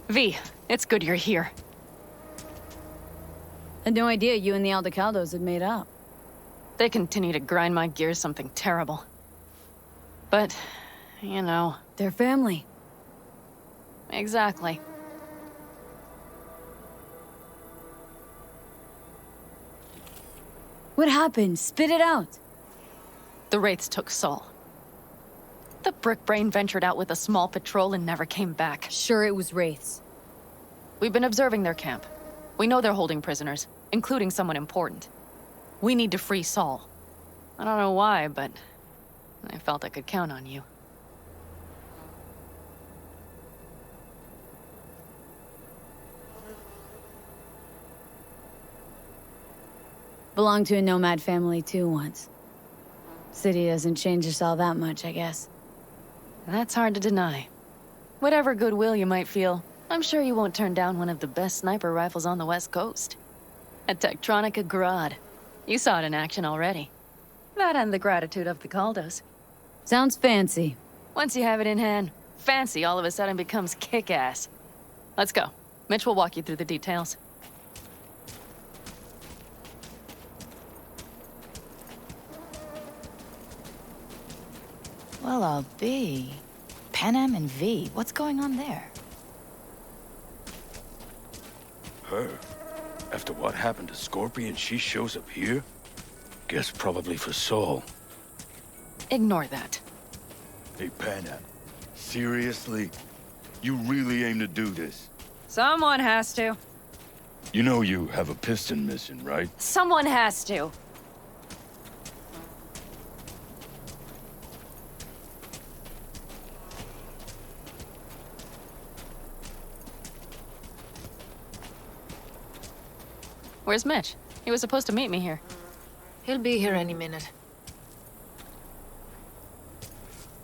V, it's good you're here. Had no idea you and the Aldecaldos had made up. They continue to grind my gears something terrible. But, you know... They're family. Exactly. What happened? Spit it out. The Wraiths took Saul. The Brickbrain ventured out with a small patrol and never came back. Sure, it was Wraiths. We've been observing their camp. We know they're holding prisoners, including someone important. We need to free Saul. I don't know why, but I felt I could count on you. Belonged to a nomad family too once. City doesn't change us all that much, I guess. That's hard to deny. Whatever goodwill you might feel, I'm sure you won't turn down one of the best sniper rifles on the West Coast. A Tektronica Grad. You saw it in action already. That and the gratitude of the Caldos. Sounds fancy. Once you have it in hand, fancy all of a sudden becomes kick-ass. Let's go. Mitch will walk you through the details. Well, I'll be. Panam and V, what's going on there? Her? After what happened to Scorpion, she shows up here? Guess probably for Saul. Ignore that. Hey, Panam. Seriously? You really aim to do this? Someone has to. You know you have a piston mission, right? Someone has to. Where's Mitch? He was supposed to meet me here. He'll be here any minute.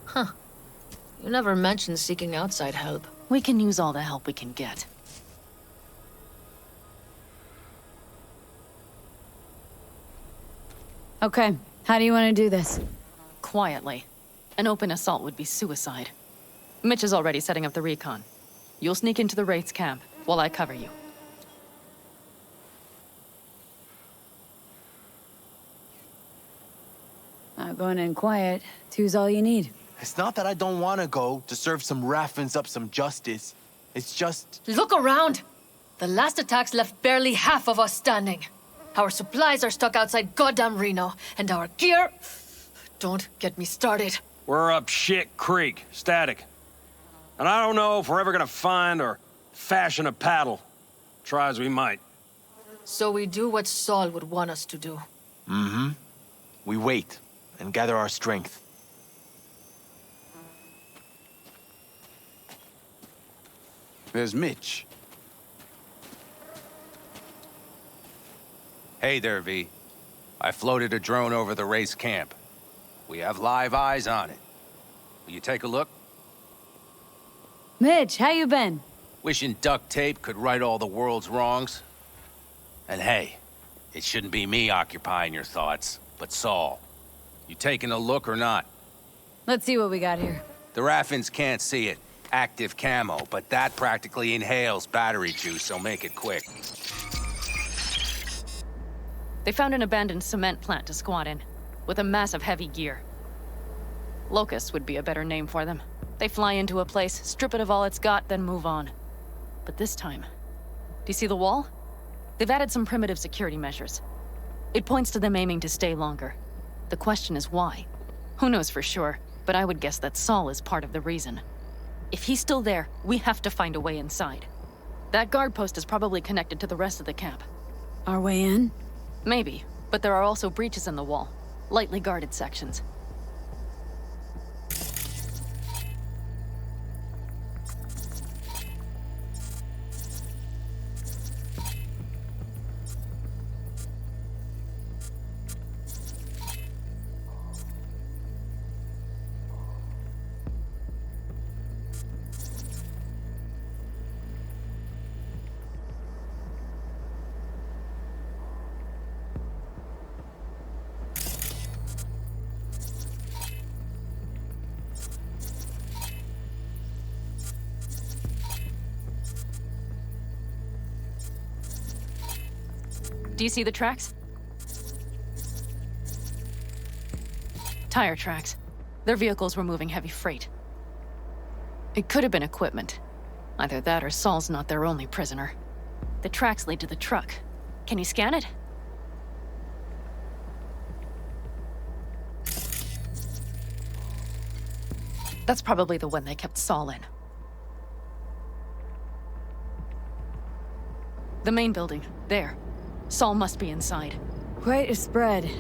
Huh. You never mentioned seeking outside help. We can use all the help we can get. Okay, how do you want to do this? Quietly. An open assault would be suicide. Mitch is already setting up the recon. You'll sneak into the Wraiths camp while I cover you. Going in quiet. Two's all you need. It's not that I don't want to go to serve some Raffins up some justice. It's just... Look around! The last attacks left barely half of us standing. Our supplies are stuck outside goddamn Reno, and our gear... Don't get me started. We're up shit creek, static. And I don't know if we're ever gonna find or fashion a paddle. Try as we might. So we do what Saul would want us to do. Mm-hmm. We wait and gather our strength. There's Mitch. Hey there, V. I floated a drone over the race camp. We have live eyes on it. Will you take a look? Mitch, how you been? Wishing duct tape could right all the world's wrongs. And hey, it shouldn't be me occupying your thoughts, but Saul. You taking a look or not? Let's see what we got here. The Raffins can't see it. Active camo, but that practically inhales battery juice, so make it quick. They found an abandoned cement plant to squat in, with a massive heavy gear. Locusts would be a better name for them. They fly into a place, strip it of all it's got, then move on. But this time... Do you see the wall? They've added some primitive security measures. It points to them aiming to stay longer. The question is why? Who knows for sure, but I would guess that Saul is part of the reason. If he's still there, we have to find a way inside. That guard post is probably connected to the rest of the camp. Our way in? Maybe, but there are also breaches in the wall. Lightly guarded sections. Do you see the tracks? Tire tracks. Their vehicles were moving heavy freight. It could have been equipment. Either that or Saul's not their only prisoner. The tracks lead to the truck. Can you scan it? That's probably the one they kept Saul in. The main building. There. Saul must be inside. Quite a spread.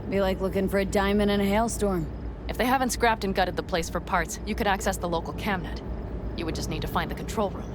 Be like looking for a diamond in a hailstorm. If they haven't scrapped and gutted the place for parts, you could access the local camnet. You would just need to find the control room.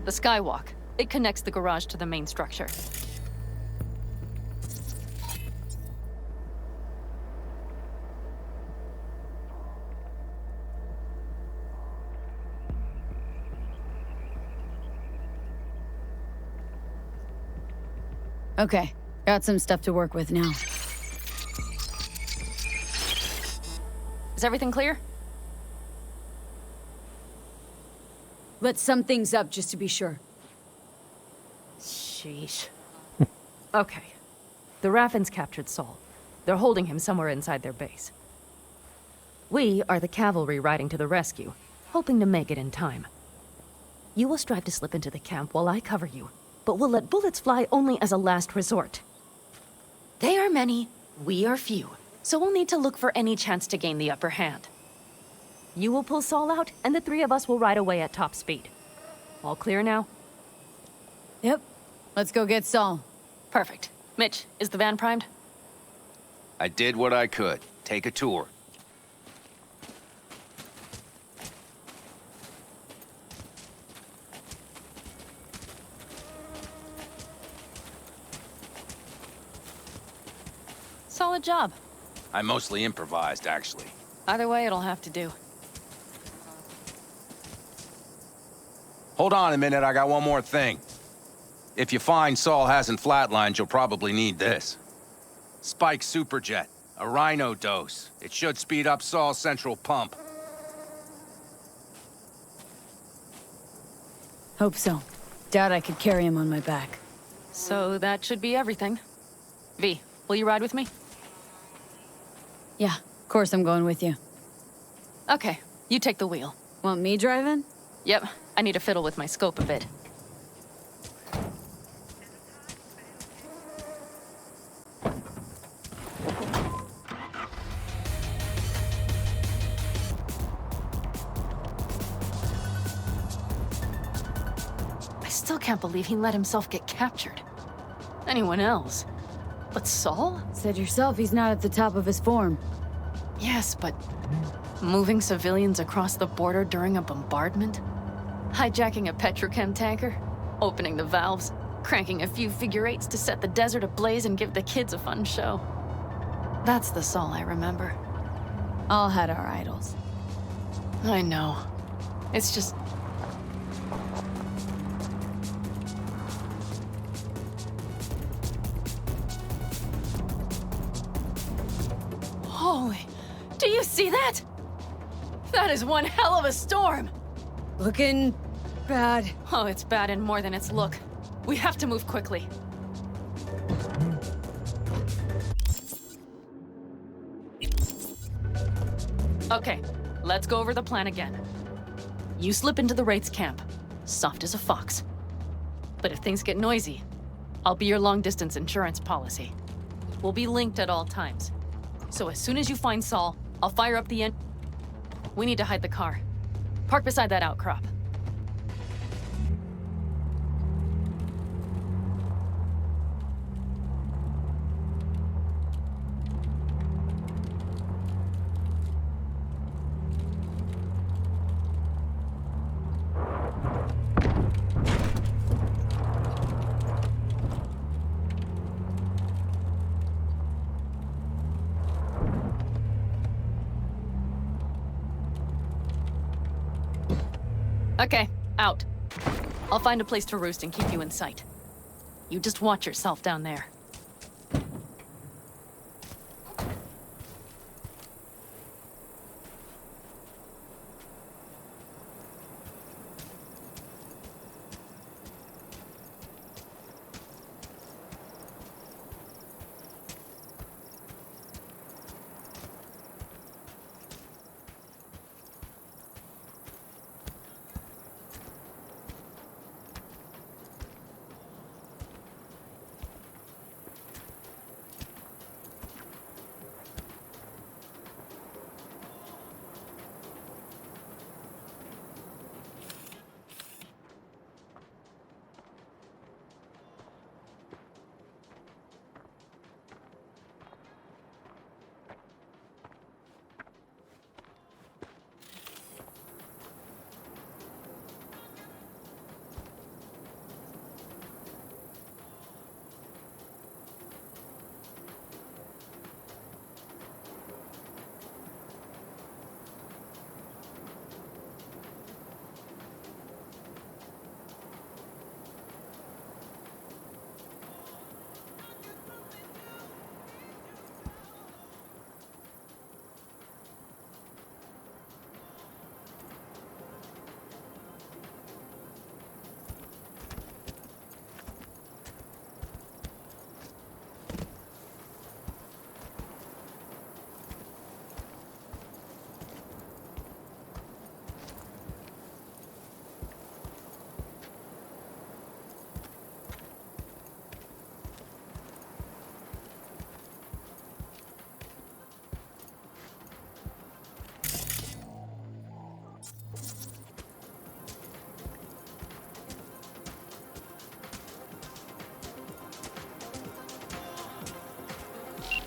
The skywalk. It connects the garage to the main structure. Okay, got some stuff to work with now. Is everything clear? Let's sum things up just to be sure. Sheesh. Okay. The Raffens captured Saul. They're holding him somewhere inside their base. We are the cavalry riding to the rescue, hoping to make it in time. You will strive to slip into the camp while I cover you, but we'll let bullets fly only as a last resort. They are many, we are few, so we'll need to look for any chance to gain the upper hand. You will pull Saul out, and the three of us will ride away at top speed. All clear now? Yep. Let's go get Saul. Perfect. Mitch, is the van primed? I did what I could. Take a tour. Solid job. I mostly improvised, actually. Either way, it'll have to do. Hold on a minute, I got one more thing. If you find Saul hasn't flatlined, you'll probably need this. Spike Superjet, a Rhino dose. It should speed up Saul's central pump. Hope so. Doubt I could carry him on my back. So that should be everything. V, will you ride with me? Yeah, of course I'm going with you. Okay, you take the wheel. Want me driving? Yep, I need to fiddle with my scope a bit. I still can't believe he let himself get captured. Anyone else? But Saul? Said yourself he's not at the top of his form. Yes, but moving civilians across the border during a bombardment? Hijacking a petrochem tanker? Opening the valves? Cranking a few figure eights to set the desert ablaze and give the kids a fun show? That's the Saul I remember. All had our idols. I know. It's just... Holy... Do you see that? That is one hell of a storm! Looking bad. Oh, it's bad in more than its look. We have to move quickly. Okay, let's go over the plan again. You slip into the Wraith's camp, soft as a fox. But if things get noisy, I'll be your long-distance insurance policy. We'll be linked at all times. So as soon as you find Saul, I'll fire up the We need to hide the car. Park beside that outcrop. Okay, out. I'll find a place to roost and keep you in sight. You just watch yourself down there.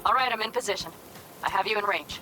All right, I'm in position. I have you in range.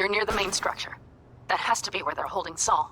You're near the main structure. That has to be where they're holding Saul.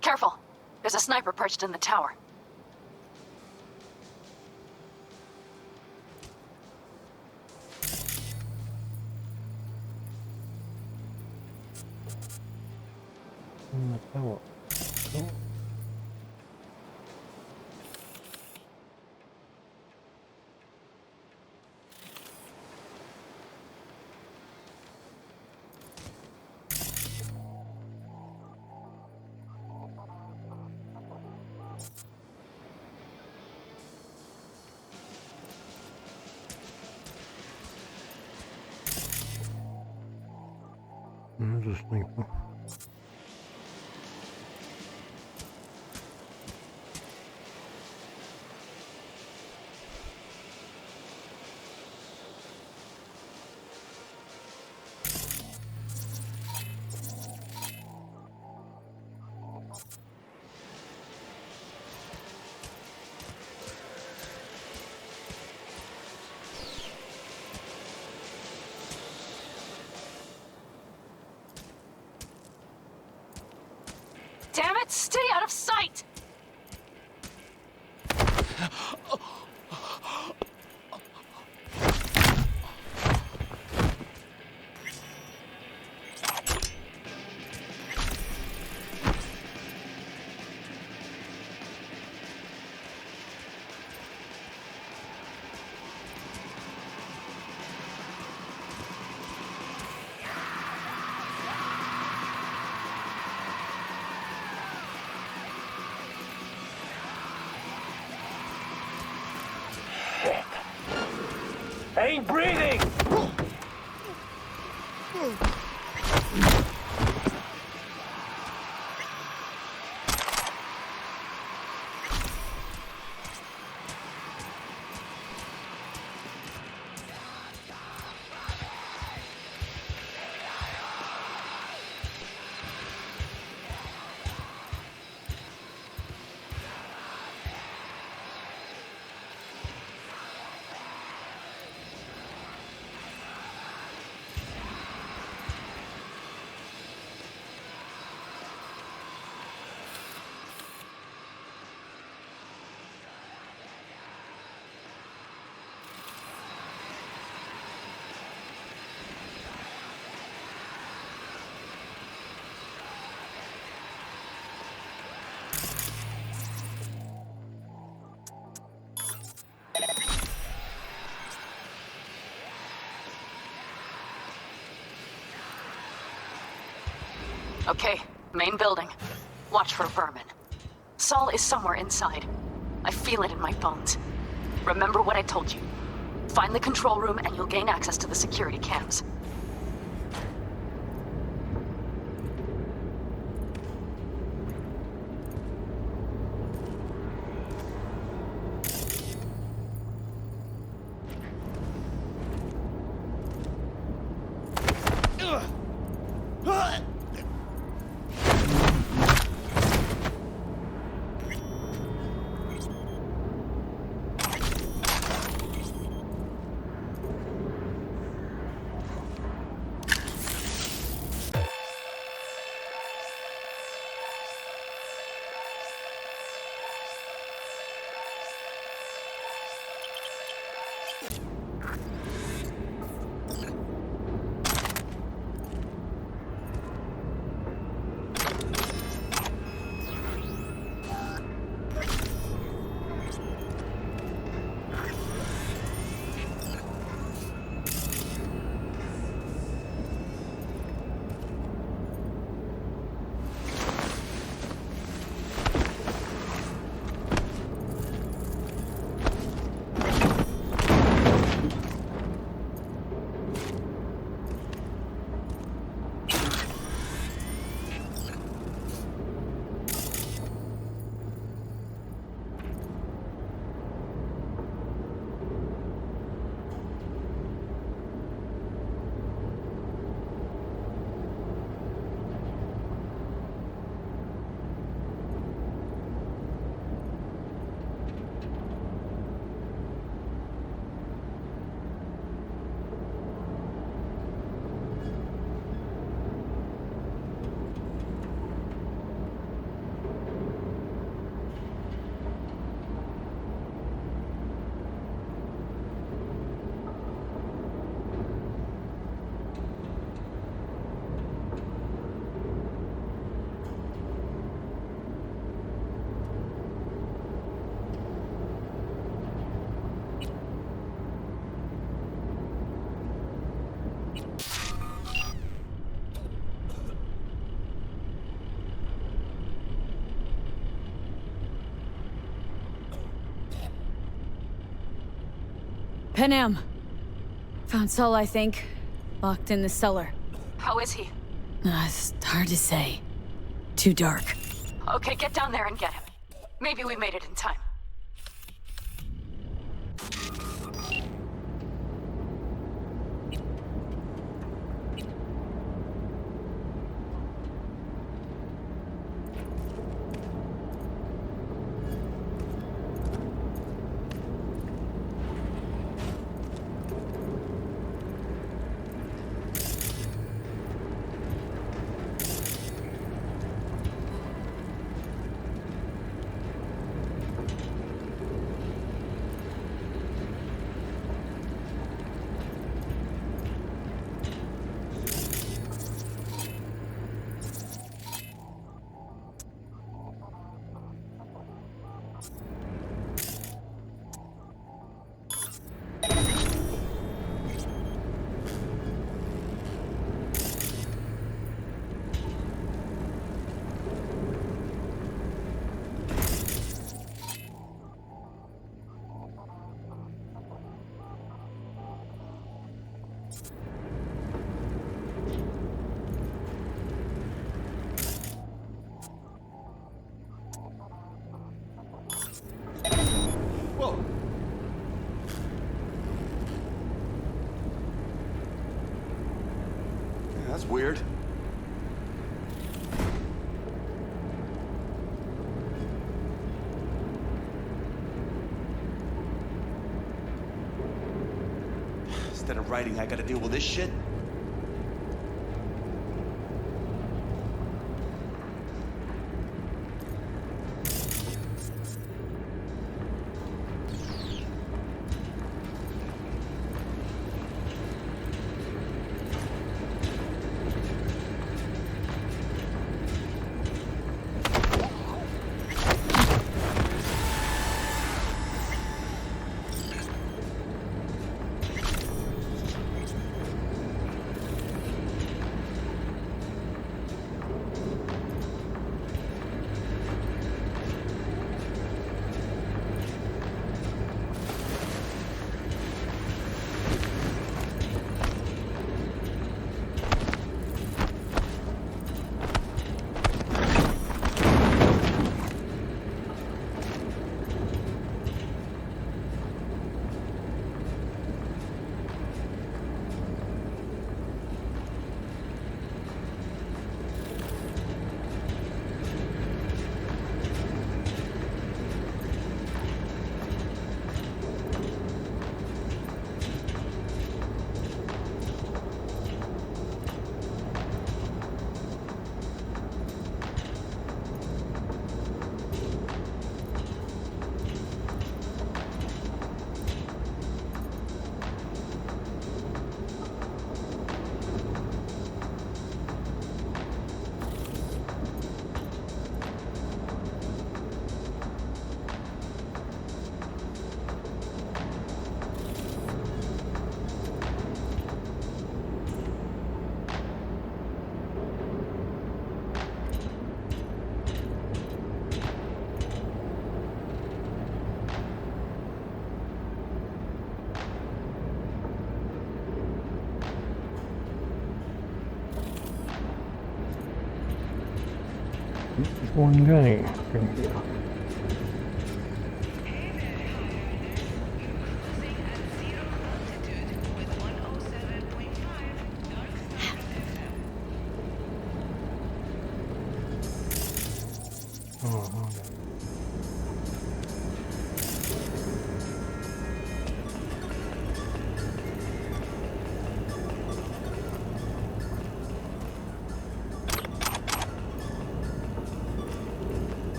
Careful. There's a sniper perched in the tower. Damn it! Stay out of sight! Ain't breathing! Okay, main building. Watch for vermin. Saul is somewhere inside. I feel it in my bones. Remember what I told you. Find the control room and you'll gain access to the security cams. Panam. Found Saul, I think. Locked in the cellar. How is he? It's hard to say. Too dark. Okay, get down there and get him. Maybe we made it in time. That's weird. Instead of writing, I gotta deal with this shit? One guy.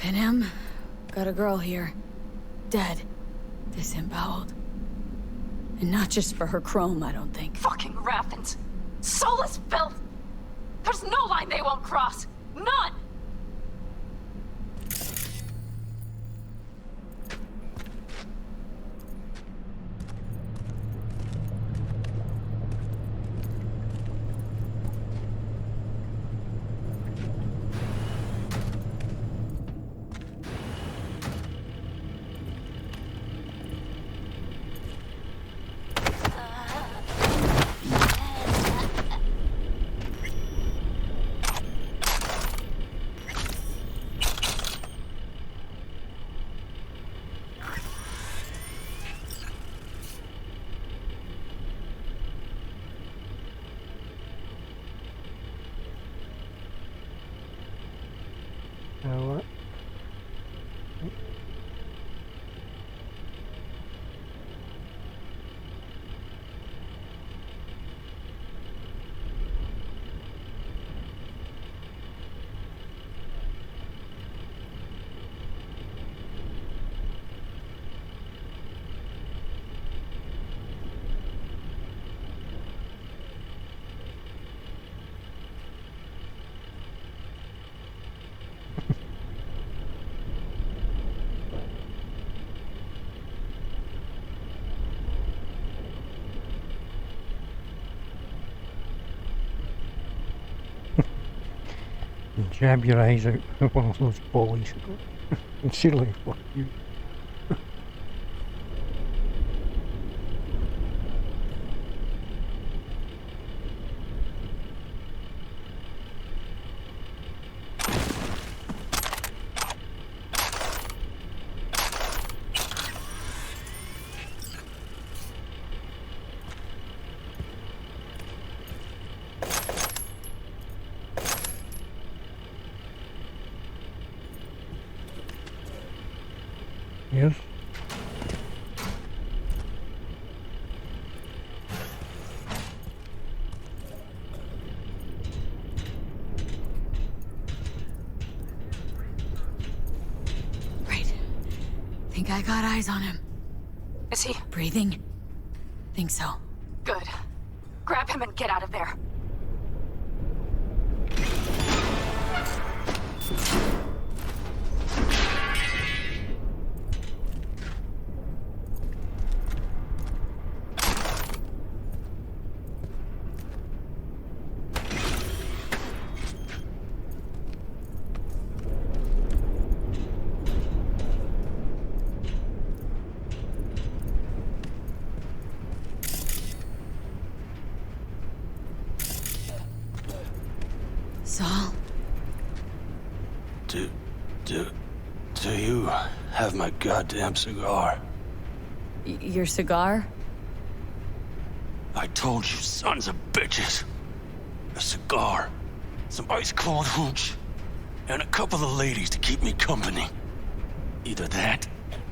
Panem, got a girl here. Dead. Disemboweled. And not just for her chrome, I don't think. Fucking Raffins. Soulless filth! There's no line they won't cross. None! What? Jab your eyes out at one of those bullies. And surely fuck you. Yes. Right. Think I got eyes on him. Is he? Breathing? Think so. Good. Grab him and get out of there. Saul? Do you have my goddamn cigar? Your cigar? I told you, sons of bitches. A cigar, some ice-cold hooch, and a couple of ladies to keep me company. Either that,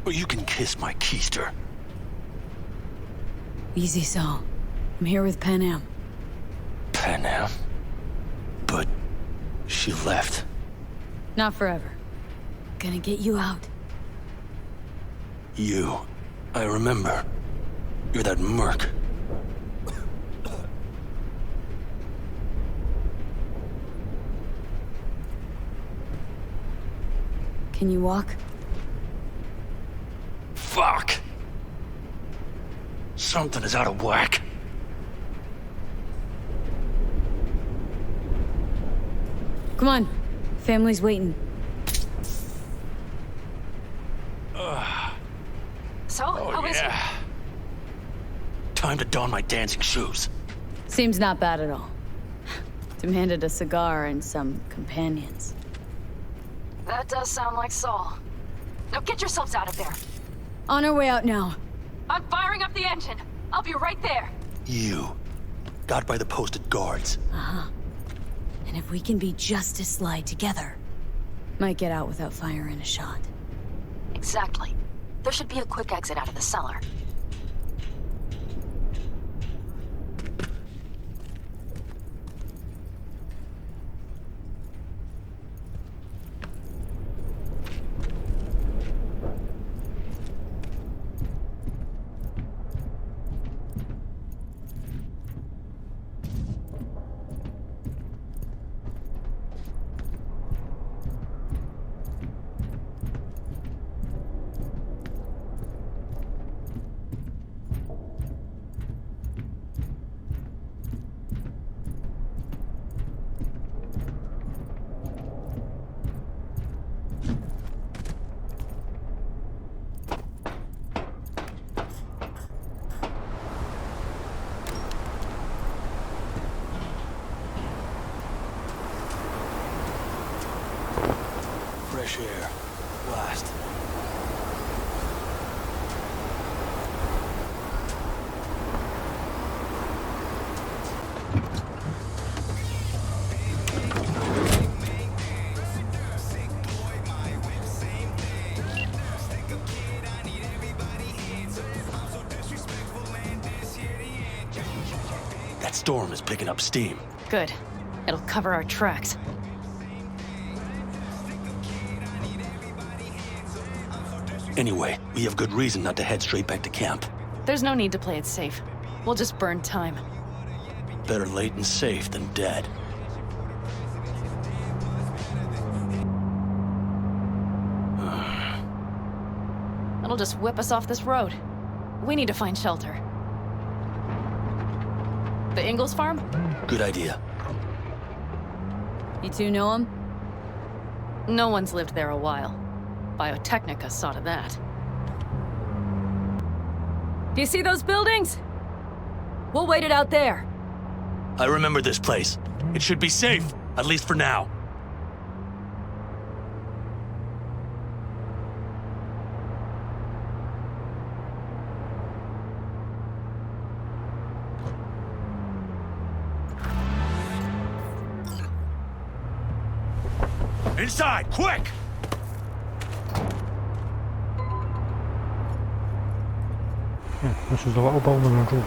or you can kiss my keister. Easy, Saul. I'm here with Panem. Panem? But she left. Not forever. Gonna get you out. You. I remember. You're that merc. Can you walk? Fuck! Something is out of whack. Come on. Family's waiting. So, Oh, how is yeah. Time to don my dancing shoes. Seems not bad at all. Demanded a cigar and some companions. he? That does sound like Saul. Now get yourselves out of there. On our way out now. I'm firing up the engine. I'll be right there. You. Got by the posted guards. Uh-huh. And if we can be just as sly together, might get out without firing a shot. Exactly. There should be a quick exit out of the cellar. Fresh air. Blast. That storm is picking up steam. Good. It'll cover our tracks. Anyway, we have good reason not to head straight back to camp. There's no need to play it safe. We'll just burn time. Better late and safe than dead. It'll just whip us off this road. We need to find shelter. The Ingalls farm? Good idea. You two know him? No one's lived there a while. Biotechnica saw to that. Do you see those buildings? We'll wait it out there. I remember this place. It should be safe, at least for now. Inside, quick! Yeah, this is a little building I drove.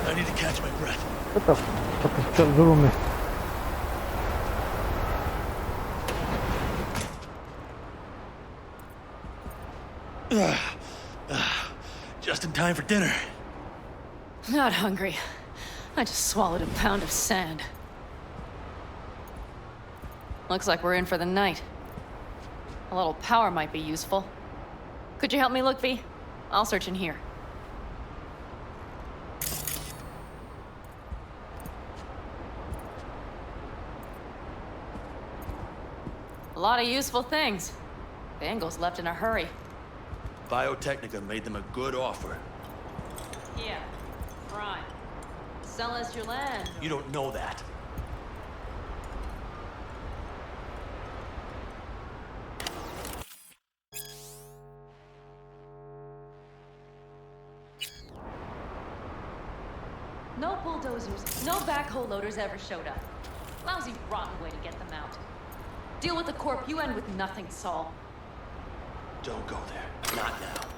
I need to catch my breath. What the fuck is shut the door on me? Just in time for dinner. Not hungry. I just swallowed a pound of sand. Looks like we're in for the night. A little power might be useful. Could you help me look, V? I'll search in here. A lot of useful things. The Ingalls left in a hurry. Biotechnica made them a good offer. Yeah, prime. Sell us your land. You don't know that. No bulldozers, no backhoe loaders ever showed up. Lousy, rotten way to get them out. Deal with the corp, you end with nothing, Saul. Don't go there. Not now.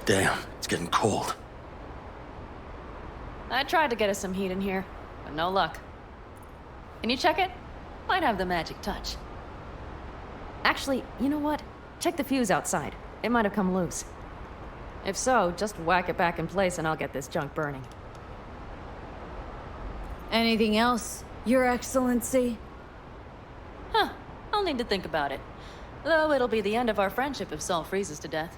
Damn, it's getting cold. I tried to get us some heat in here, but no luck. Can you check it? Might have the magic touch. Actually, you know what? Check the fuse outside. It might have come loose. If so, just whack it back in place and I'll get this junk burning. Anything else, Your Excellency? Huh. I'll need to think about it. Though it'll be the end of our friendship if Saul freezes to death.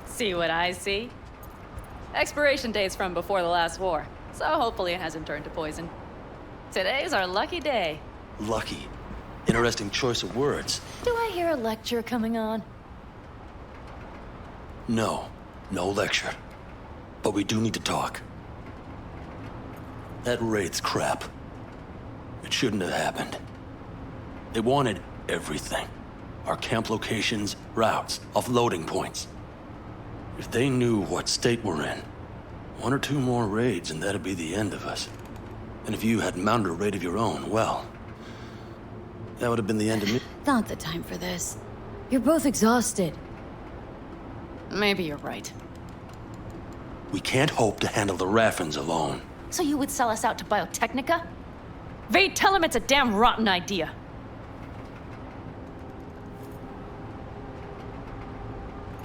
See what I see? Expiration date's from before the last war, so hopefully it hasn't turned to poison. Today's our lucky day. Lucky. Interesting choice of words. Do I hear a lecture coming on? No, no lecture. But we do need to talk. That Wraith's crap. It shouldn't have happened. They wanted everything. Our camp locations, routes, offloading points. If they knew what state we're in, 1 or 2 more raids and that'd be the end of us. And if you had mounted a raid of your own, well, that would have been the end of me. Not the time for this. You're both exhausted. Maybe you're right. We can't hope to handle the Raffens alone. So you would sell us out to Biotechnica? Vade, tell him it's a damn rotten idea.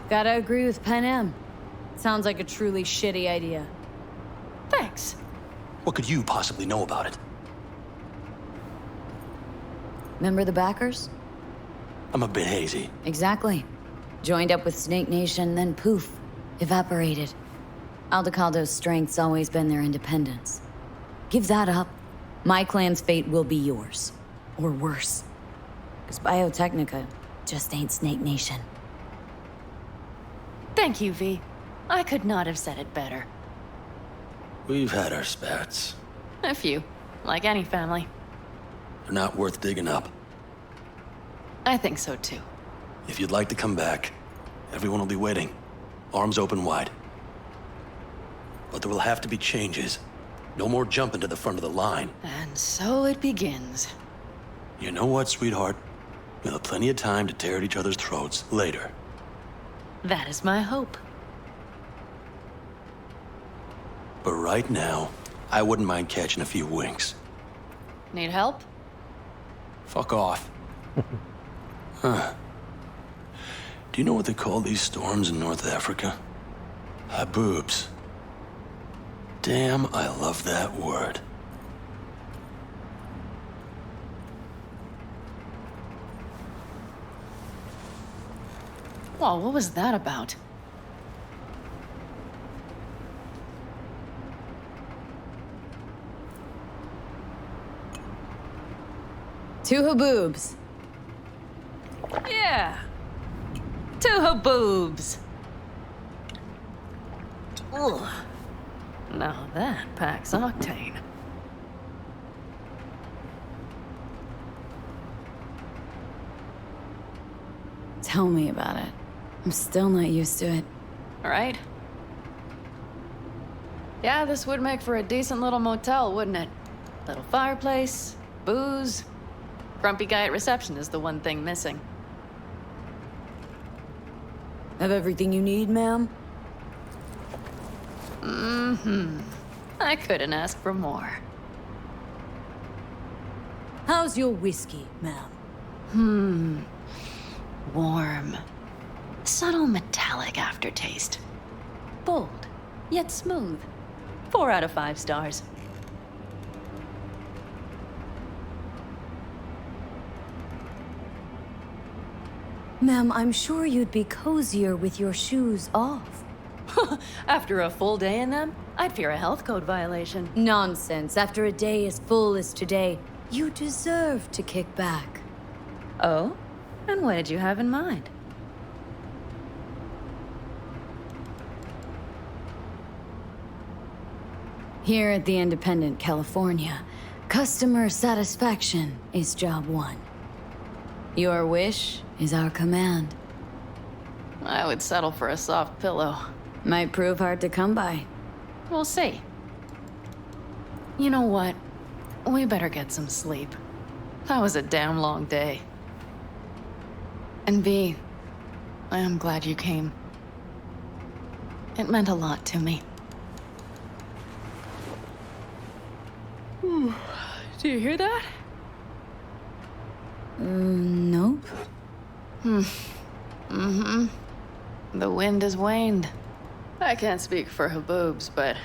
Gotta agree with Pen M. Sounds like a truly shitty idea. Thanks. What could you possibly know about it? Remember the backers? I'm a bit hazy. Exactly. Joined up with Snake Nation, then poof, evaporated. Aldecaldo's strength's always been their independence. Give that up. My clan's fate will be yours. Or worse. Because Biotechnica just ain't Snake Nation. Thank you, V. I could not have said it better. We've had our spats. A few, like any family. They're not worth digging up. I think so too. If you'd like to come back, everyone will be waiting. Arms open wide. But there will have to be changes. No more jumping to the front of the line. And so it begins. You know what, sweetheart? We'll have plenty of time to tear at each other's throats later. That is my hope. But right now, I wouldn't mind catching a few winks. Need help? Fuck off. Huh. Do you know what they call these storms in North Africa? Haboobs. Damn, I love that word. Whoa, what was that about? Two haboobs. Yeah. 2 haboobs. Ugh. Now that packs octane. Tell me about it. I'm still not used to it. Right? Yeah, this would make for a decent little motel, wouldn't it? Little fireplace, booze. Grumpy guy at reception is the one thing missing. Have everything you need, ma'am? I couldn't ask for more. How's your whiskey, ma'am? Warm. Subtle metallic aftertaste. Bold, yet smooth. 4 out of 5 stars. Ma'am, I'm sure you'd be cozier with your shoes off. After a full day in them, I'd fear a health code violation. Nonsense. After a day as full as today, you deserve to kick back. Oh? And what did you have in mind? Here at the Independent, California, customer satisfaction is job 1. Your wish is our command. I would settle for a soft pillow. Might prove hard to come by. We'll see. You know what? We better get some sleep. That was a damn long day. And V, I am glad you came. It meant a lot to me. Do you hear that? Nope. The wind has waned. I can't speak for Haboobs, but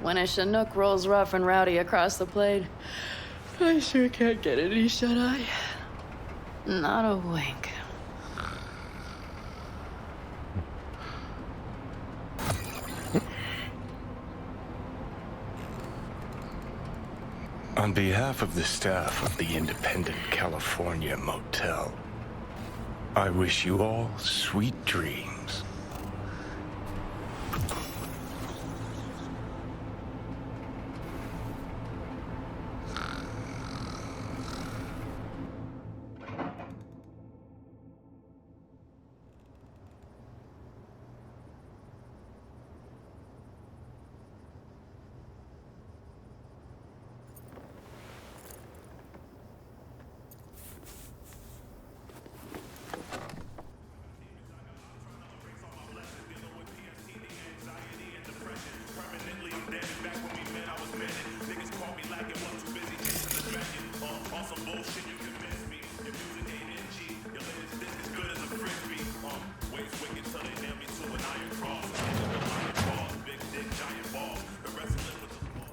when a Chinook rolls rough and rowdy across the plate, I sure can't get any shut-eye. Not a wink. On behalf of the staff of the Independent California Motel, I wish you all sweet dreams.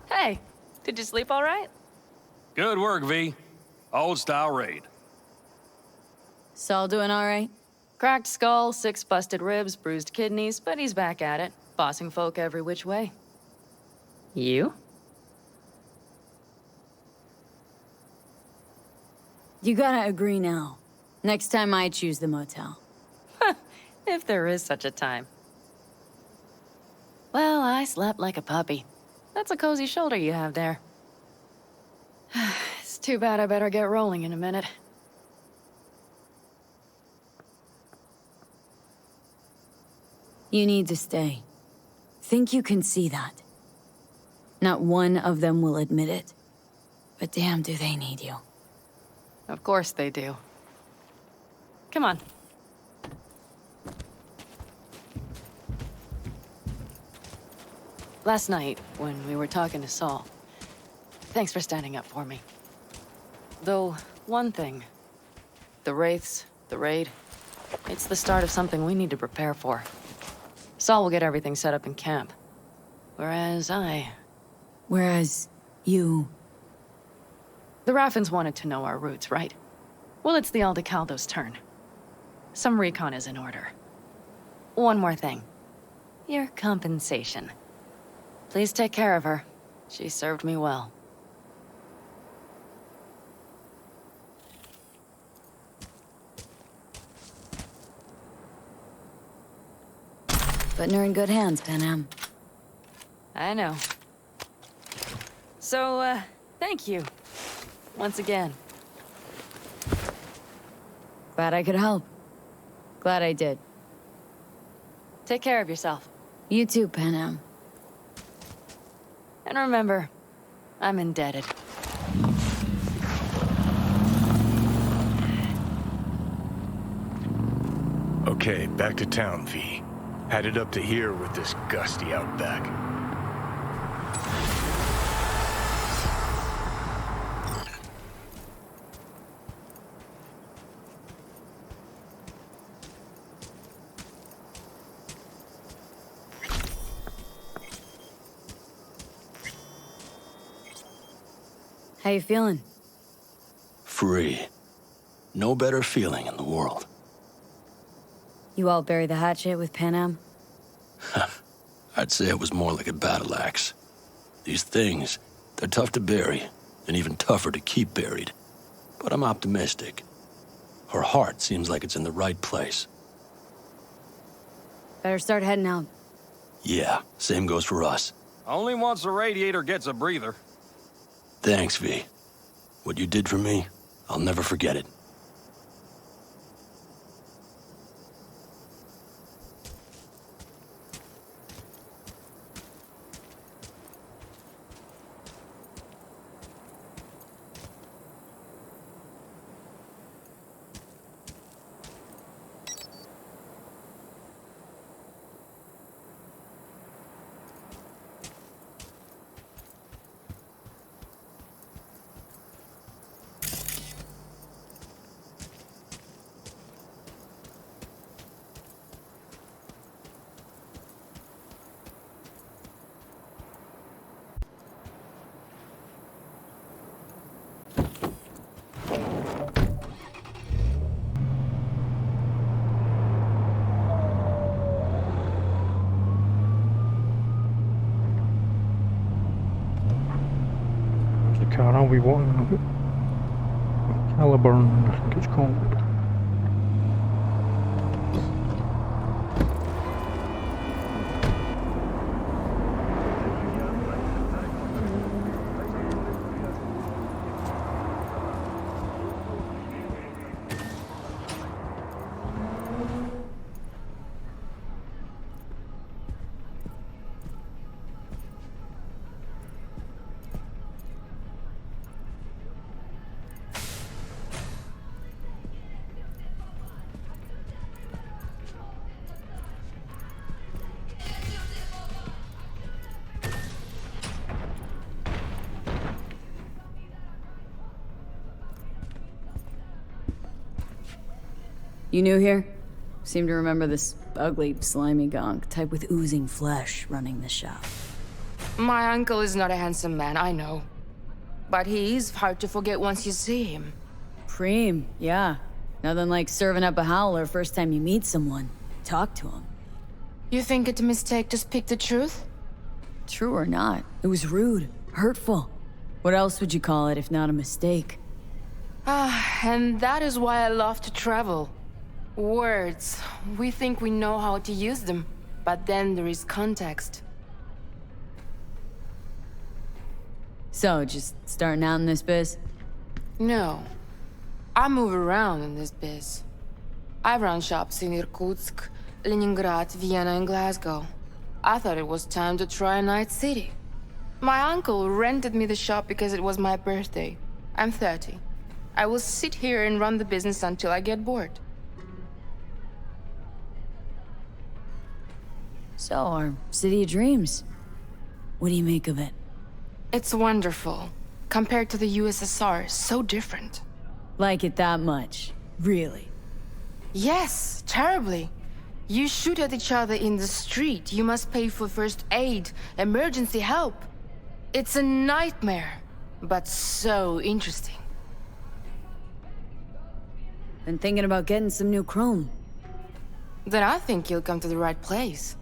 Hey, did you sleep all right? Good work, V. Old style raid. Saul doing all right? Cracked skull, 6 busted ribs, bruised kidneys, but he's back at it, bossing folk every which way. You? You gotta agree now. Next time I choose the motel. If there is such a time. Well, I slept like a puppy. That's a cozy shoulder you have there. It's too bad I better get rolling in a minute. You need to stay. Think you can see that. Not one of them will admit it. But damn, do they need you. Of course they do. Come on. Last night, when we were talking to Saul, thanks for standing up for me. Though, one thing. The Wraiths, the raid, it's the start of something we need to prepare for. Saul will get everything set up in camp. Whereas you... The Raffins wanted to know our routes, right? Well, it's the Aldecaldo's turn. Some recon is in order. One more thing. Your compensation. Please take care of her. She served me well. Putting her in good hands, Panam. I know. So, thank you. Once again. Glad I could help. Glad I did. Take care of yourself. You too, Panam. And remember, I'm indebted. Okay, back to town, V. Headed up to here with this gusty outback. How you feeling? Free. No better feeling in the world. You all bury the hatchet with Panam? I'd say it was more like a battle axe. These things, they're tough to bury, and even tougher to keep buried. But I'm optimistic. Her heart seems like it's in the right place. Better start heading out. Yeah, same goes for us. Only once the radiator gets a breather. Thanks, V. What you did for me, I'll never forget it. Car I'll be wanting of it. Caliburn, I think it's called. You new here? Seem to remember this ugly, slimy gonk, type with oozing flesh running the shop. My uncle is not a handsome man, I know. But he is hard to forget once you see him. Preem, yeah. Nothing like serving up a howler first time you meet someone. Talk to him. You think it's a mistake to speak the truth? True or not, it was rude, hurtful. What else would you call it if not a mistake? And that is why I love to travel. Words. We think we know how to use them, but then there is context. So, just starting out in this biz? No. I move around in this biz. I run shops in Irkutsk, Leningrad, Vienna, and Glasgow. I thought it was time to try a night city. My uncle rented me the shop because it was my birthday. I'm 30. I will sit here and run the business until I get bored. So, our city of dreams. What do you make of it? It's wonderful. Compared to the USSR, so different. Like it that much? Really? Yes, terribly. You shoot at each other in the street. You must pay for first aid, emergency help. It's a nightmare, but so interesting. Been thinking about getting some new chrome. Then I think you'll come to the right place.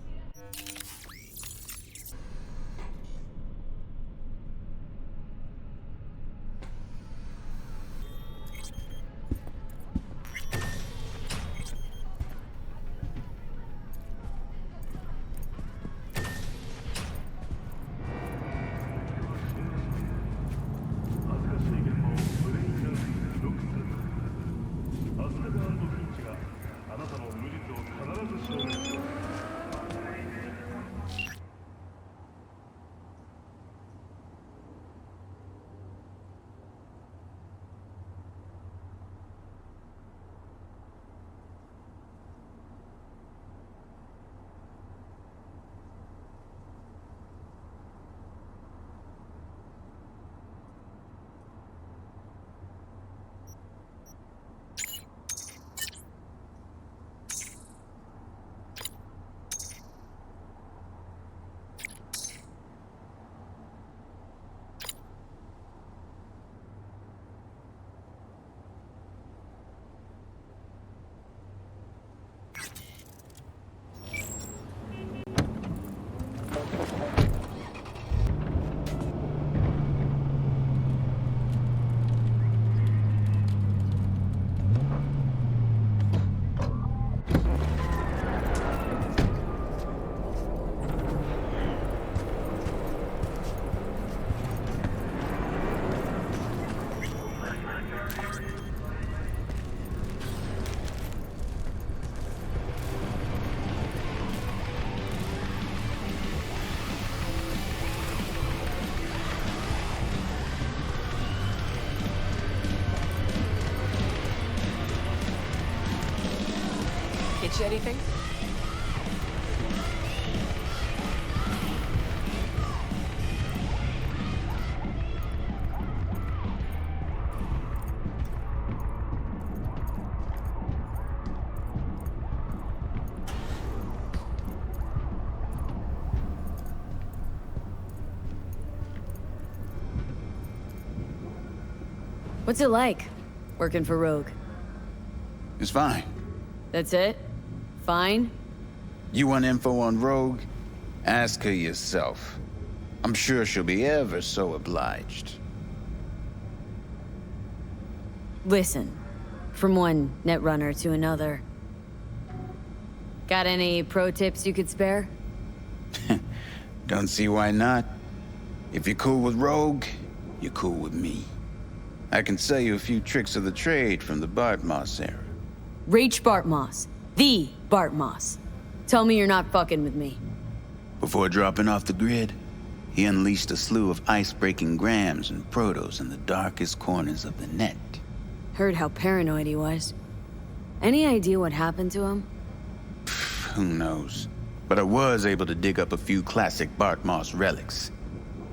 Get you anything? What's it like, working for Rogue? It's fine. That's it? Fine? You want info on Rogue? Ask her yourself. I'm sure she'll be ever so obliged. Listen, from one netrunner to another. Got any pro tips you could spare? Don't see why not. If you're cool with Rogue, you're cool with me. I can sell you a few tricks of the trade from the Bart Moss era. Rach Bart Moss. The Bart Moss. Tell me you're not fucking with me. Before dropping off the grid, he unleashed a slew of ice-breaking grams and protos in the darkest corners of the net. Heard how paranoid he was. Any idea what happened to him? Who knows? But I was able to dig up a few classic Bart Moss relics.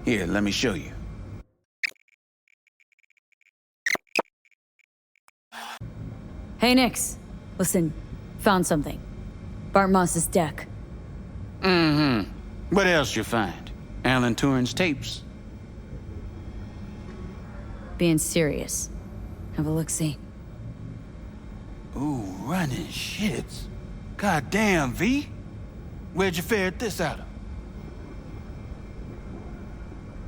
Here, let me show you. Hey, Nix. Listen, found something. Bart Moss's deck. Mm-hmm. What else you find? Alan Turing's tapes? Being serious. Have a look-see. Ooh, running shits. Goddamn, V. Where'd you ferret this out of?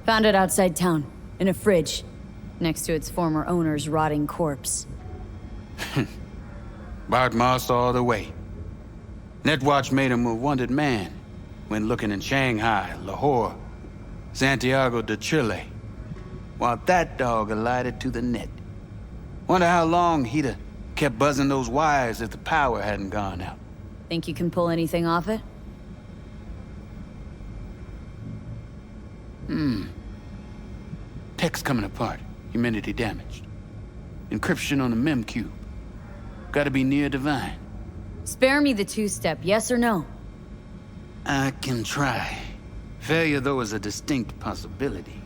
Found it outside town, in a fridge, next to its former owner's rotting corpse. Bart Moss all the way. Netwatch made him a wanted man when looking in Shanghai, Lahore, Santiago de Chile, while that dog alighted to the net. Wonder how long he'd have kept buzzing those wires if the power hadn't gone out. Think you can pull anything off it? Text coming apart. Humidity damaged. Encryption on the mem cube. Gotta be near divine. Spare me the two-step, yes or no? I can try. Failure, though, is a distinct possibility.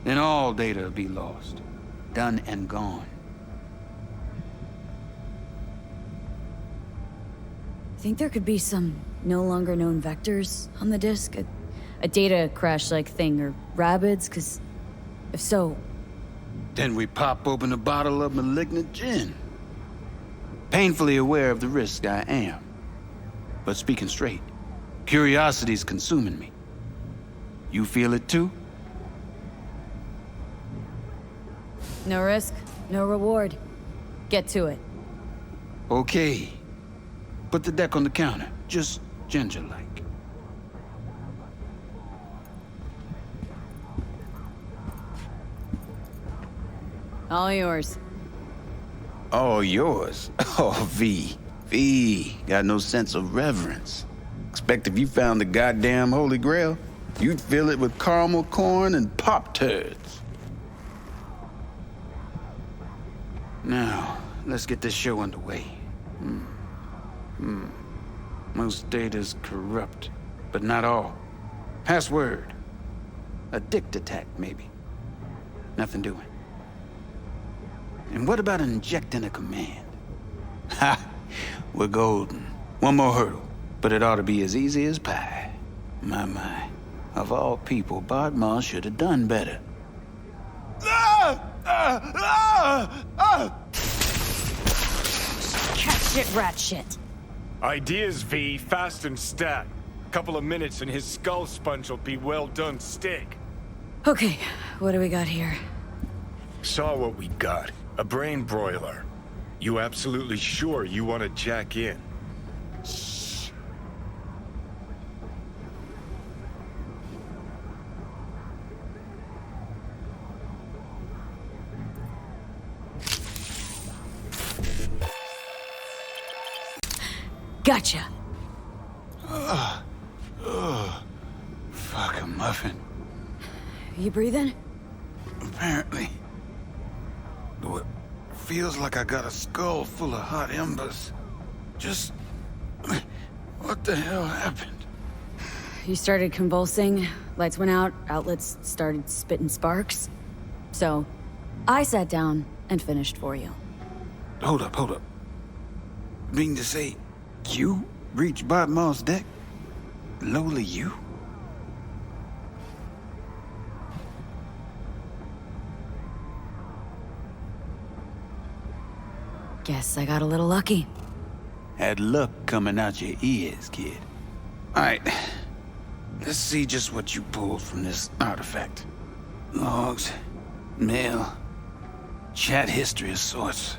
Then all data will be lost. Done and gone. Think there could be some no longer known vectors on the disk? A data crash-like thing, or rabbits? Cause if so... Then we pop open a bottle of malignant gin. Painfully aware of the risk I am. But speaking straight, curiosity's consuming me. You feel it too? No risk, no reward. Get to it. Okay. Put the deck on the counter, just ginger-like. All yours. All yours? Oh, V. V. Got no sense of reverence. Expect if you found the goddamn Holy Grail, you'd fill it with caramel corn and Pop-Tarts. Now, let's get this show underway. Most data's corrupt, but not all. Password. A dict attack, maybe. Nothing doing. And what about injecting a command? Ha! We're golden. One more hurdle, but it ought to be as easy as pie. My. Of all people, Bart Moss should have done better. Cat shit, rat shit. Ideas, V. Fast and stat. Couple of minutes and his skull sponge will be well done steak. Okay, what do we got here? Saw what we got. A brain broiler. You absolutely sure you want to jack in? Shh. Gotcha. Fuck a muffin. You breathing? Apparently. Though it feels like I got a skull full of hot embers. Just the hell happened? You started convulsing, lights went out, outlets started spitting sparks. So, I sat down and finished for you. Hold up. Mean to say, you reached Bob Moss' deck? Lola, you? Guess I got a little lucky. Had luck coming out your ears, kid. All right, let's see just what you pulled from this artifact. Logs, mail, chat history of sorts.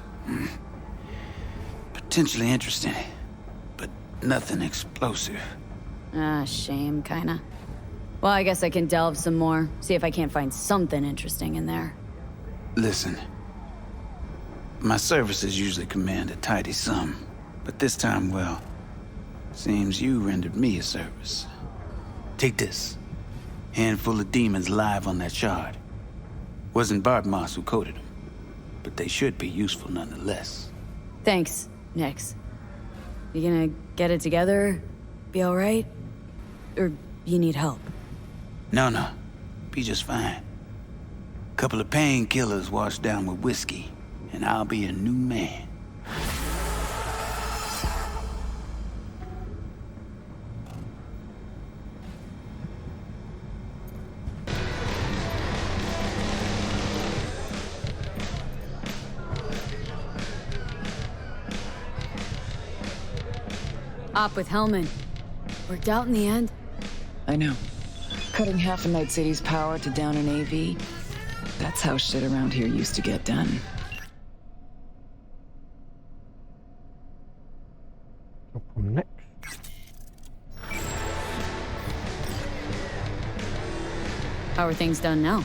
Potentially interesting, but nothing explosive. Ah, shame, kinda. Well, I guess I can delve some more, see if I can't find something interesting in there. Listen, my services usually command a tidy sum, but this time, well, seems you rendered me a service. Take this. Handful of demons live on that shard. Wasn't Bartmoss who coded them, but they should be useful nonetheless. Thanks, Nix. You gonna get it together? Be all right? Or you need help? No. Be just fine. Couple of painkillers washed down with whiskey, and I'll be a new man. Op with Hellman. Worked out in the end. I know. Cutting half a Night City's power to down an AV. That's how shit around here used to get done. Next. How are things done now?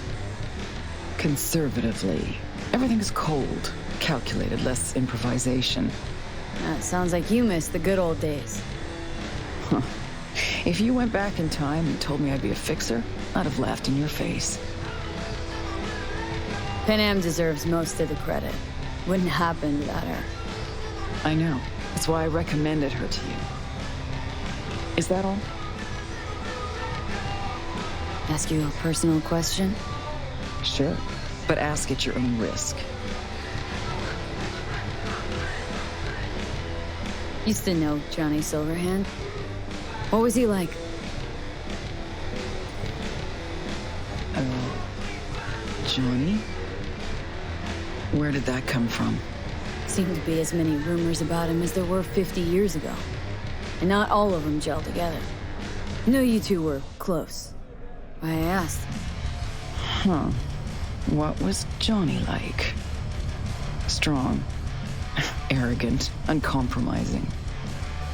Conservatively. Everything's cold, calculated, less improvisation. It sounds like you missed the good old days. Huh. If you went back in time and told me I'd be a fixer, I'd have laughed in your face. Panam deserves most of the credit. Wouldn't happen without her. I know. That's why I recommended her to you. Is that all? Ask you a personal question? Sure. But ask at your own risk. Used to know Johnny Silverhand. What was he like? Johnny? Where did that come from? Seemed to be as many rumors about him as there were 50 years ago. And not all of them gelled together. I know you two were close. Why I asked. Huh. What was Johnny like? Strong. Arrogant. Uncompromising.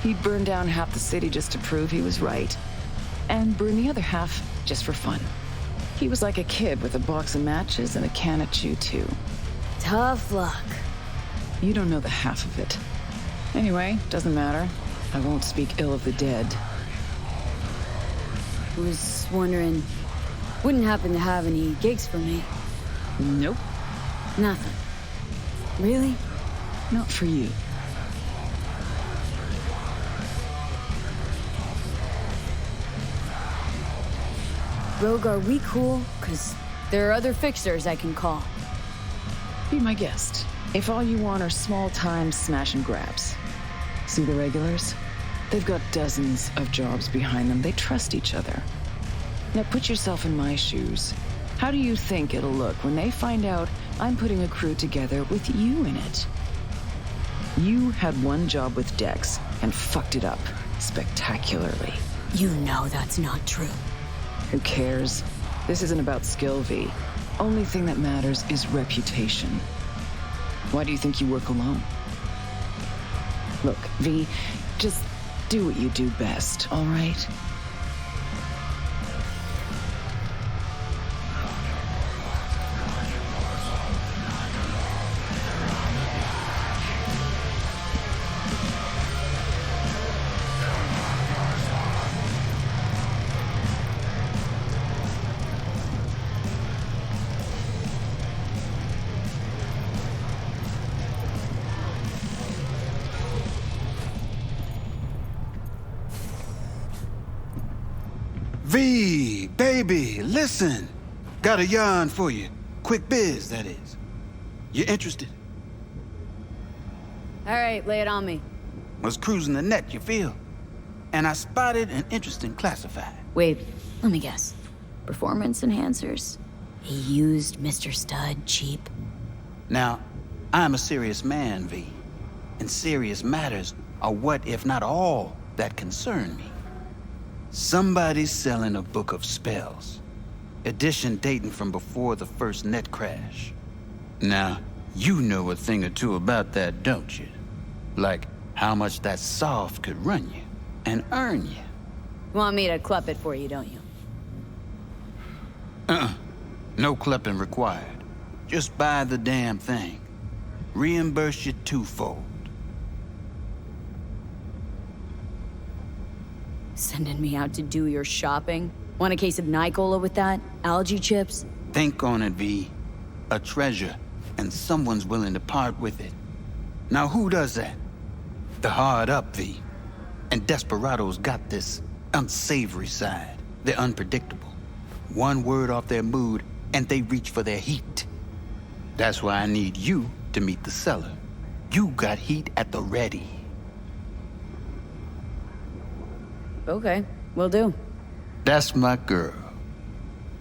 He'd burn down half the city just to prove he was right. And burn the other half just for fun. He was like a kid with a box of matches and a can of chew-too. Tough luck. You don't know the half of it. Anyway, doesn't matter. I won't speak ill of the dead. Was wondering, wouldn't happen to have any gigs for me? Nope. Nothing. Really? Not for you. Rogue, are we cool? 'Cause there are other fixers I can call. Be my guest. If all you want are small-time smash and grabs. See the regulars? They've got dozens of jobs behind them. They trust each other. Now put yourself in my shoes. How do you think it'll look when they find out I'm putting a crew together with you in it? You had one job with Dex and fucked it up spectacularly. You know that's not true. Who cares? This isn't about skill, V. Only thing that matters is reputation. Why do you think you work alone? Look, V, just do what you do best, all right? V, baby, listen. Got a yarn for you. Quick biz, that is. You interested? All right, lay it on me. Was cruising the net, you feel? And I spotted an interesting classified. Wait, let me guess. Performance enhancers? He used Mr. Stud cheap. Now, I'm a serious man, V. And serious matters are what, if not all, that concern me. Somebody's selling a book of spells. Edition dating from before the first net crash. Now, you know a thing or two about that, don't you? Like how much that soft could run you and earn you. Want me to clup it for you, don't you? No clipping required. Just buy the damn thing. Reimburse you twofold. Sending me out to do your shopping? Want a case of Nicola with that? Algae chips? Think on it, V. A treasure, and someone's willing to part with it. Now who does that? The hard up, V. And desperados got this unsavory side. They're unpredictable. One word off their mood, and they reach for their heat. That's why I need you to meet the seller. You got heat at the ready. Okay, will do. That's my girl.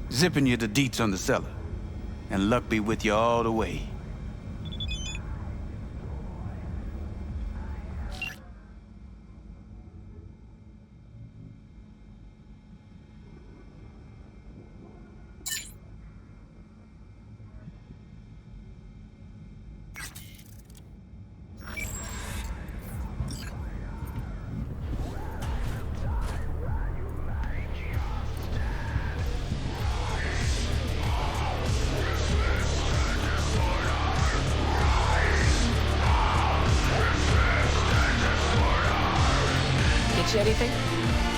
Zipping you the deets on the seller. And luck be with you all the way. Get you anything?